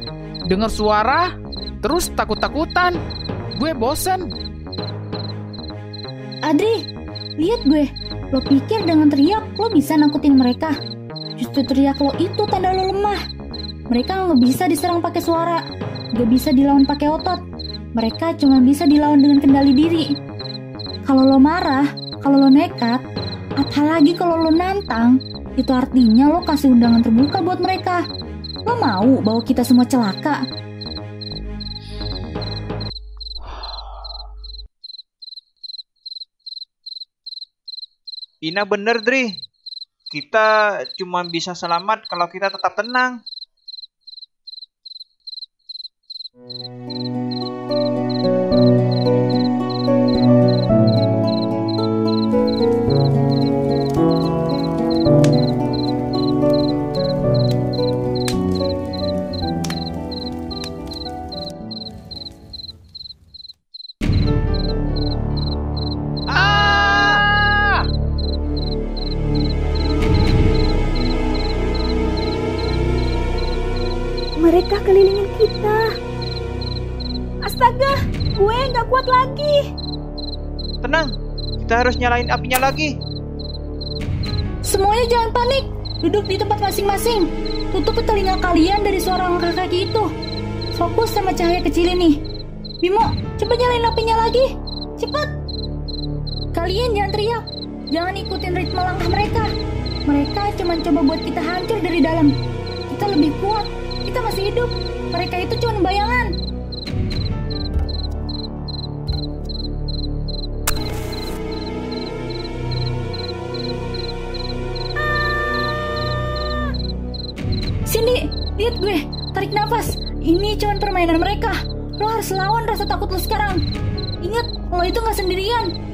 dengar suara, terus takut-takutan. Gue bosen. Adri, lihat gue. Lo pikir dengan teriak lo bisa nakutin mereka? Justru teriak lo itu tanda lo lemah. Mereka nggak bisa diserang pakai suara, nggak bisa dilawan pakai otot. Mereka cuma bisa dilawan dengan kendali diri. Kalau lo marah, kalau lo nekat, apalagi kalau lo nantang, itu artinya lo kasih undangan terbuka buat mereka. Lo mau bawa kita semua celaka? Ina bener, Dri. Kita cuma bisa selamat kalau kita tetap tenang. Mereka kelilingin kita. Astaga, gue gak kuat lagi. Tenang, kita harus nyalain apinya lagi. Semuanya jangan panik. Duduk di tempat masing-masing. Tutup telinga kalian dari suara angka kaki itu. Fokus sama cahaya kecil ini. Bimo, coba nyalain apinya lagi. Cepat. Kalian jangan teriak. Jangan ikutin ritme langkah mereka. Mereka cuma coba buat kita hancur dari dalam. Kita lebih kuat. Kita masih hidup. Mereka itu cuma bayangan. Sini, lihat gue. Tarik nafas. Ini cuma permainan mereka. Lo harus lawan rasa takut lo sekarang. Ingat, lo itu gak sendirian.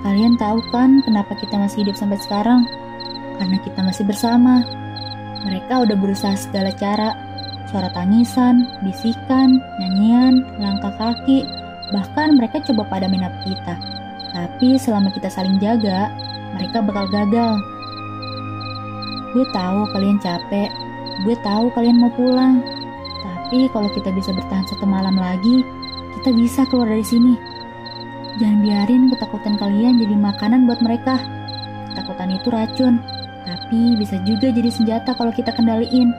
Kalian tahu kan kenapa kita masih hidup sampai sekarang? Karena kita masih bersama. Mereka udah berusaha segala cara. Suara tangisan, bisikan, nyanyian, langkah kaki. Bahkan mereka coba padamin api kita. Tapi selama kita saling jaga, mereka bakal gagal. Gue tahu kalian capek. Gue tahu kalian mau pulang. Tapi kalau kita bisa bertahan 1 malam lagi, kita bisa keluar dari sini. Jangan biarin ketakutan kalian jadi makanan buat mereka. Ketakutan itu racun, tapi bisa juga jadi senjata kalau kita kendaliin.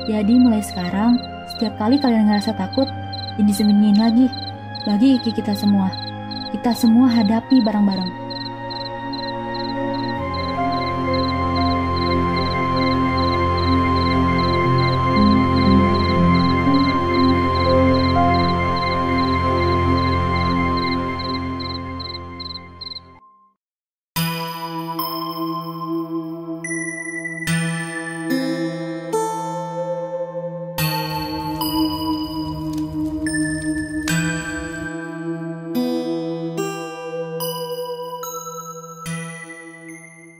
Jadi mulai sekarang, setiap kali kalian ngerasa takut, jadi sembunyiin lagi. Bagi ke kita semua. Kita semua hadapi bareng-bareng.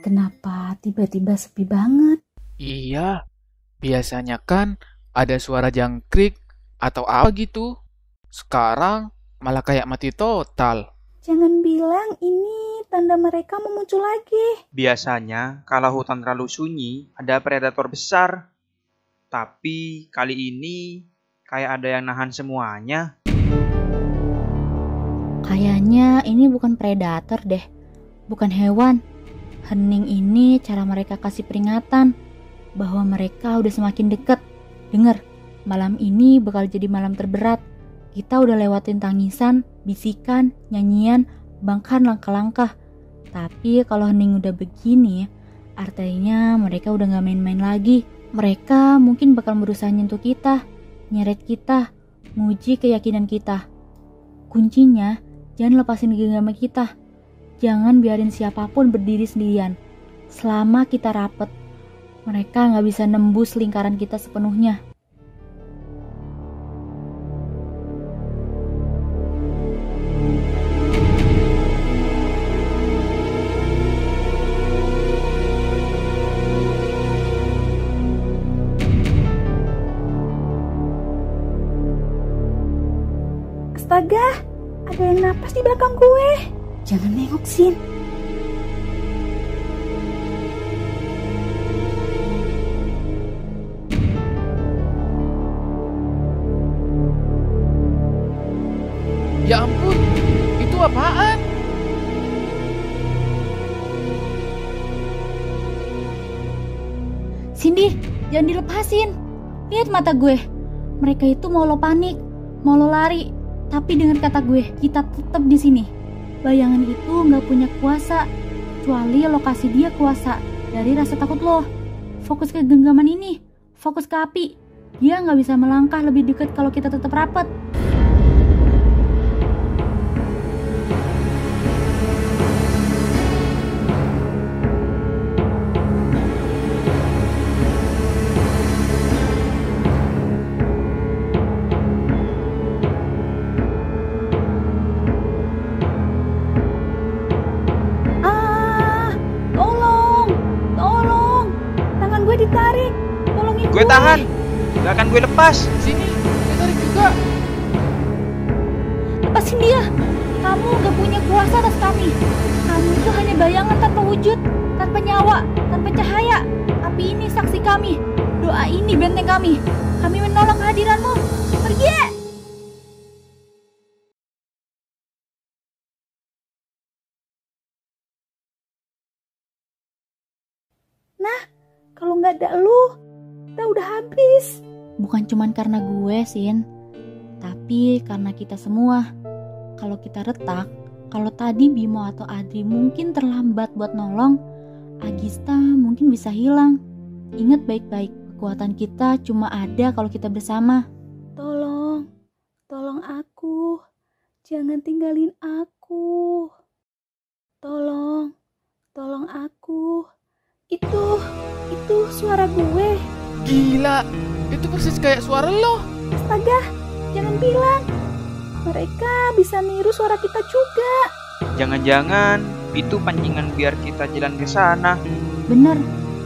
kenapa tiba-tiba sepi banget? Iya, biasanya kan ada suara jangkrik atau apa gitu. Sekarang malah kayak mati total. Jangan bilang ini tanda mereka mau muncul lagi. Biasanya kalau hutan terlalu sunyi, ada predator besar. Tapi kali ini kayak ada yang nahan semuanya. Kayaknya ini bukan predator deh, bukan hewan. Hening ini cara mereka kasih peringatan bahwa mereka udah semakin dekat. Dengar, malam ini bakal jadi malam terberat. Kita udah lewatin tangisan, bisikan, nyanyian, bahkan langkah-langkah. Tapi kalau hening udah begini, artinya mereka udah gak main-main lagi. Mereka mungkin bakal berusaha nyentuh kita, nyeret kita, nguji keyakinan kita. Kuncinya, jangan lepasin genggaman kita. Jangan biarin siapapun berdiri sendirian. Selama kita rapet, mereka gak bisa nembus lingkaran kita sepenuhnya. Astaga, ada yang napas di belakang gue. Jangan nengok, Sin. Ya ampun, itu apaan? Cindy, jangan dilepasin. Lihat mata gue. Mereka itu mau lo panik, mau lo lari. Tapi dengan kata gue, kita tetap di sini. Bayangan itu nggak punya kuasa, kecuali lo kasih dia kuasa dari rasa takut lo. Fokus ke genggaman ini, fokus ke api. Dia nggak bisa melangkah lebih dekat kalau kita tetap rapat. Ditarik, tolongin Gue tahan, gak akan gue lepas. Sini, gue tarik juga. Lepasin dia. Kamu gak punya kuasa atas kami. Kamu itu hanya bayangan tanpa wujud, tanpa nyawa, tanpa cahaya. Api ini saksi kami. Doa ini benteng kami. Kami menolak kehadiranmu. Pergi! Nah, kalau nggak ada lu, kita udah habis. Bukan cuman karena gue, Sin. Tapi karena kita semua. Kalau kita retak, kalau tadi Bimo atau Adri mungkin terlambat buat nolong, Agista mungkin bisa hilang. Ingat baik-baik, kekuatan kita cuma ada kalau kita bersama. Tolong aku. Jangan tinggalin aku. Tolong aku. Itu suara gue. Gila, itu persis kayak suara lo. Astaga, jangan bilang. Mereka bisa niru suara kita juga. Jangan-jangan itu pancingan biar kita jalan ke sana. Bener,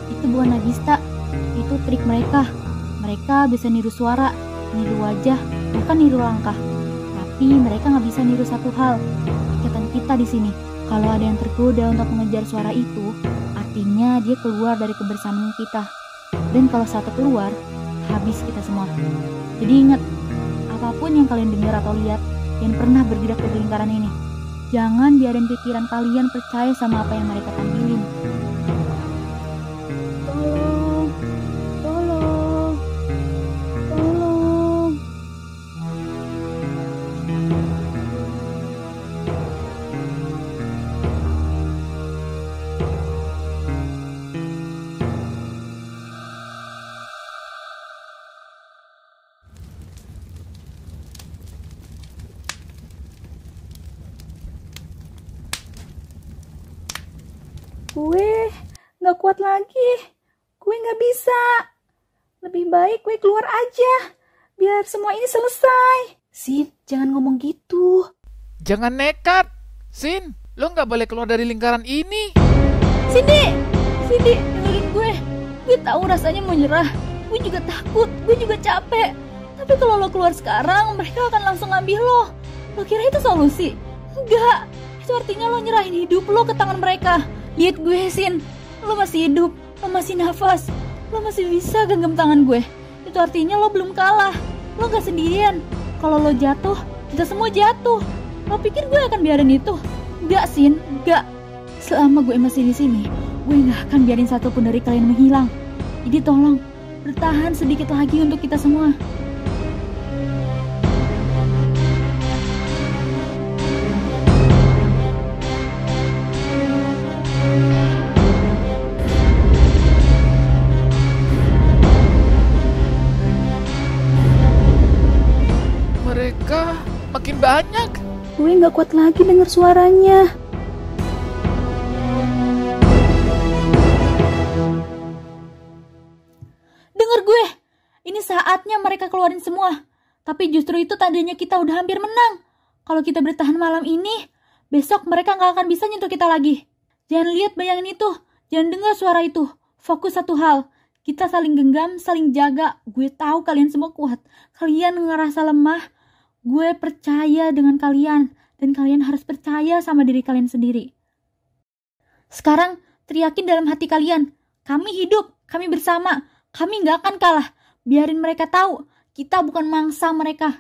itu bukan Agista. Itu trik mereka. Mereka bisa niru suara, niru wajah, bahkan niru langkah. Tapi mereka nggak bisa niru satu hal, ikatan kita di sini. Kalau ada yang tergoda untuk mengejar suara itu, artinya dia keluar dari kebersamaan kita. Dan kalau satu keluar, habis kita semua. Jadi ingat, apapun yang kalian dengar atau lihat yang pernah bergerak di lingkaran ini, jangan biarin pikiran kalian percaya sama apa yang mereka tampilin. Tolong. Gue gak kuat lagi. Gue gak bisa. Lebih baik gue keluar aja. Biar semua ini selesai. Sin, jangan ngomong gitu. Jangan nekat. Sin, lo nggak boleh keluar dari lingkaran ini. Cindy, dengerin gue. Gue tahu rasanya mau nyerah. Gue juga takut, gue juga capek. Tapi kalau lo keluar sekarang, mereka akan langsung ngambil lo. Lo kira itu solusi? Enggak. Itu artinya lo nyerahin hidup lo ke tangan mereka. Lihat gue, Sin. Lo masih hidup, lo masih nafas. Lo masih bisa genggam tangan gue. Itu artinya lo belum kalah. Lo gak sendirian. Kalau lo jatuh, kita semua jatuh. Lo pikir gue akan biarin itu? Enggak, Sin. Enggak. Selama gue masih di sini, gue gak akan biarin satupun dari kalian menghilang. Jadi tolong, bertahan sedikit lagi untuk kita semua. Mereka makin banyak. Gue gak kuat lagi dengar suaranya. Dengar gue, ini saatnya mereka keluarin semua. Tapi justru itu tandanya kita udah hampir menang. Kalau kita bertahan malam ini, besok mereka gak akan bisa nyentuh kita lagi. Jangan lihat bayangan itu, jangan dengar suara itu. Fokus satu hal, kita saling genggam, saling jaga. Gue tahu kalian semua kuat. Kalian ngerasa lemah. Gue percaya dengan kalian, dan kalian harus percaya sama diri kalian sendiri. Sekarang, teriakin dalam hati kalian, kami hidup, kami bersama, kami gak akan kalah. Biarin mereka tahu, kita bukan mangsa mereka.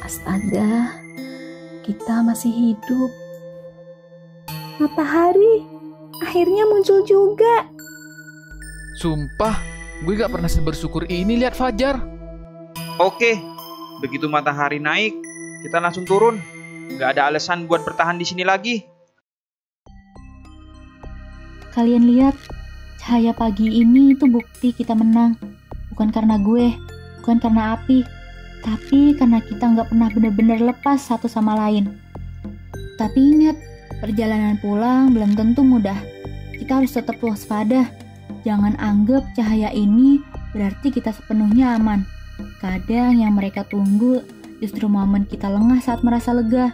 Astaga, kita masih hidup. Matahari akhirnya muncul juga. Sumpah, gue gak pernah bersyukur ini lihat fajar. Oke, begitu matahari naik, kita langsung turun. Gak ada alasan buat bertahan di sini lagi. Kalian lihat, cahaya pagi ini itu bukti kita menang. Bukan karena gue, bukan karena api, tapi karena kita nggak pernah benar-benar lepas satu sama lain. Tapi ingat, perjalanan pulang belum tentu mudah. Kita harus tetap waspada. Jangan anggap cahaya ini berarti kita sepenuhnya aman. Kadang yang mereka tunggu justru momen kita lengah saat merasa lega.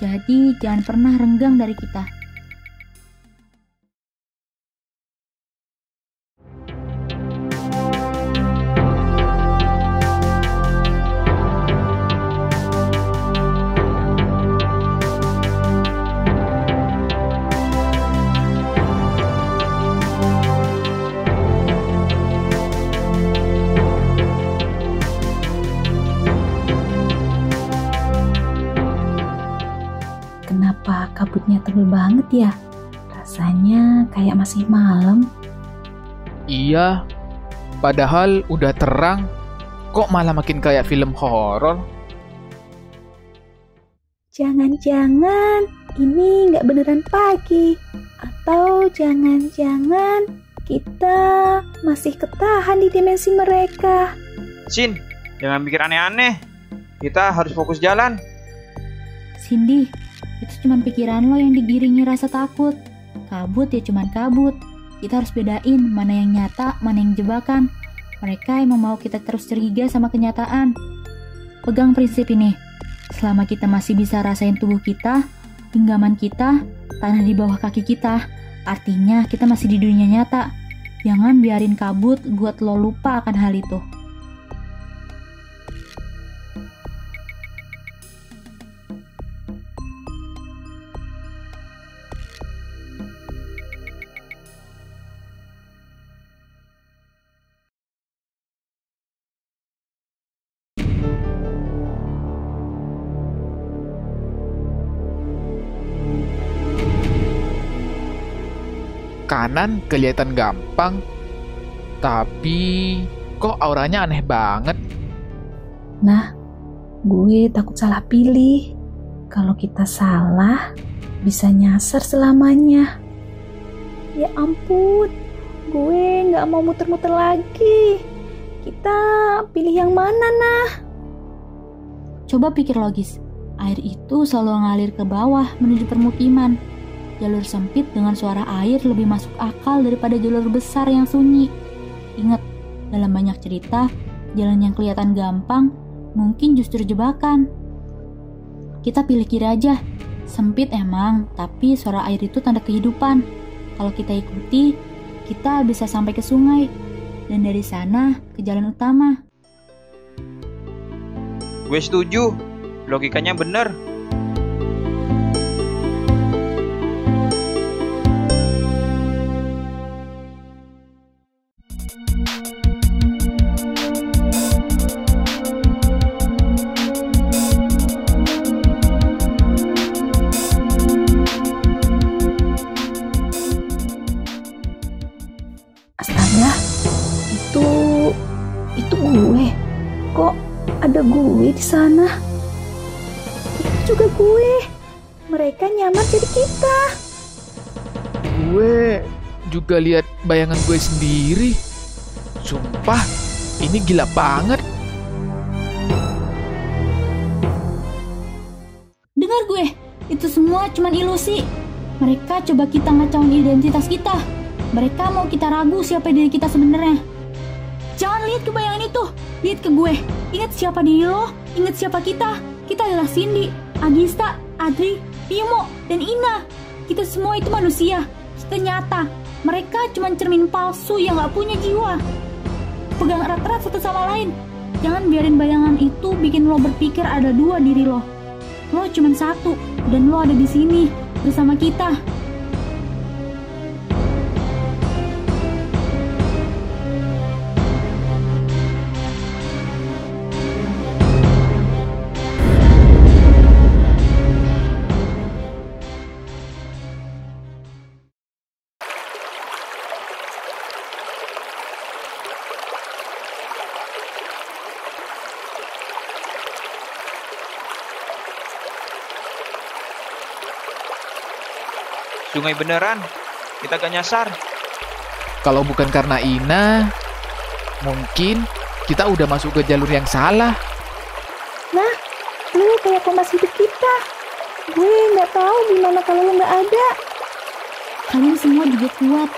Jadi jangan pernah renggang dari kita. Kenapa kabutnya tebal banget ya? Rasanya kayak masih malam. Iya, padahal udah terang. Kok malah makin kayak film horor? Jangan-jangan ini nggak beneran pagi. Atau jangan-jangan kita masih ketahan di dimensi mereka. Sin, jangan mikir aneh-aneh. Kita harus fokus jalan. Cindy, itu cuma pikiran lo yang digiringi rasa takut. Kabut ya cuman kabut. Kita harus bedain mana yang nyata, mana yang jebakan. Mereka emang mau kita terus curiga sama kenyataan. Pegang prinsip ini. Selama kita masih bisa rasain tubuh kita, genggaman kita, tanah di bawah kaki kita, artinya kita masih di dunia nyata. Jangan biarin kabut buat lo lupa akan hal itu. makanan kelihatan gampang, tapi kok auranya aneh banget. Nah, gue takut salah pilih. Kalau kita salah, bisa nyasar selamanya. Ya ampun, gue gak mau muter-muter lagi. Kita pilih yang mana, Nah? Coba pikir logis. Air itu selalu ngalir ke bawah menuju permukiman. Jalur sempit dengan suara air lebih masuk akal daripada jalur besar yang sunyi. Ingat, dalam banyak cerita, jalan yang kelihatan gampang mungkin justru jebakan. Kita pilih kiri aja. Sempit emang, tapi suara air itu tanda kehidupan. Kalau kita ikuti, kita bisa sampai ke sungai. Dan dari sana ke jalan utama. Gue setuju. Logikanya bener. Astaga, itu gue. Kok ada gue di sana? Itu juga gue. Mereka nyamar jadi kita. Gue juga lihat bayangan gue sendiri. Sumpah, ini gila banget. Dengar gue, itu semua cuman ilusi. Mereka coba kita ngacauin identitas kita. Mereka mau kita ragu siapa diri kita sebenarnya. Jangan lihat ke bayangan itu, lihat ke gue. Ingat siapa diri lo, ingat siapa kita. Kita adalah Cindy, Agista, Adri, Bimo, dan Ina. Kita semua itu manusia, kita nyata. Mereka cuma cermin palsu yang gak punya jiwa. Pegang erat-erat satu sama lain. Jangan biarin bayangan itu bikin lo berpikir ada dua diri lo. Lo cuma satu, dan lo ada di sini bersama kita. Sungai beneran. Kita gak nyasar. Kalau bukan karena Ina, mungkin kita udah masuk ke jalur yang salah. Nah, lu kayak kompas hidup kita. Gue nggak tahu gimana kalau lu nggak ada. Kalian semua juga kuat.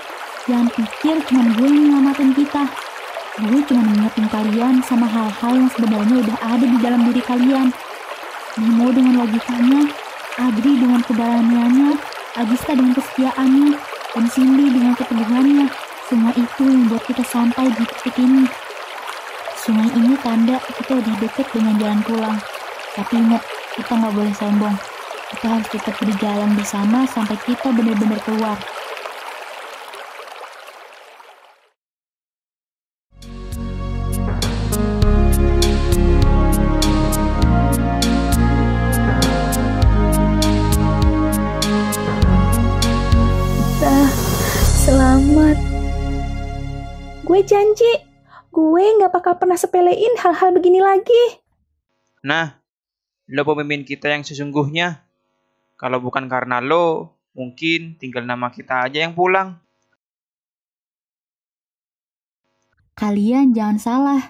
Jangan pikir cuma gue yang nyelamatin kita. Gue cuma ngingetin kalian sama hal-hal yang sebenarnya udah ada di dalam diri kalian. Bimo dengan logikanya, Adri dengan keberaniannya, Agista dengan kesetiaannya, dan Cindy dengan keteguhannya. Semua itu yang buat kita sampai di titik ini. Sungai ini tanda kita udah deket dengan jalan pulang. Tapi ingat, kita nggak boleh sombong. Kita harus tetap berjalan bersama sampai kita benar-benar keluar. Selamat. Gue janji, gue gak bakal pernah sepelein hal-hal begini lagi. Nah, lo pemimpin kita yang sesungguhnya. Kalau bukan karena lo, mungkin tinggal nama kita aja yang pulang. Kalian jangan salah.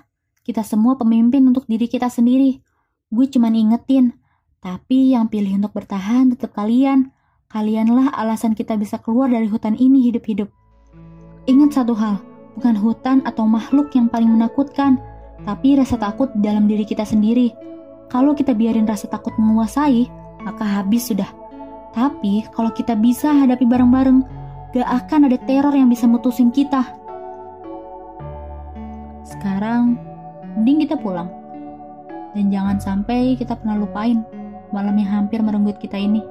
Kita semua pemimpin untuk diri kita sendiri. Gue cuma ingetin. Tapi yang pilih untuk bertahan tetap kalian. Kalianlah alasan kita bisa keluar dari hutan ini hidup-hidup. Ingat satu hal, bukan hutan atau makhluk yang paling menakutkan, tapi rasa takut dalam diri kita sendiri. Kalau kita biarin rasa takut menguasai, maka habis sudah. Tapi kalau kita bisa hadapi bareng-bareng, gak akan ada teror yang bisa mutusin kita. Sekarang, mending kita pulang. Dan jangan sampai kita pernah lupain malam yang hampir merenggut kita ini.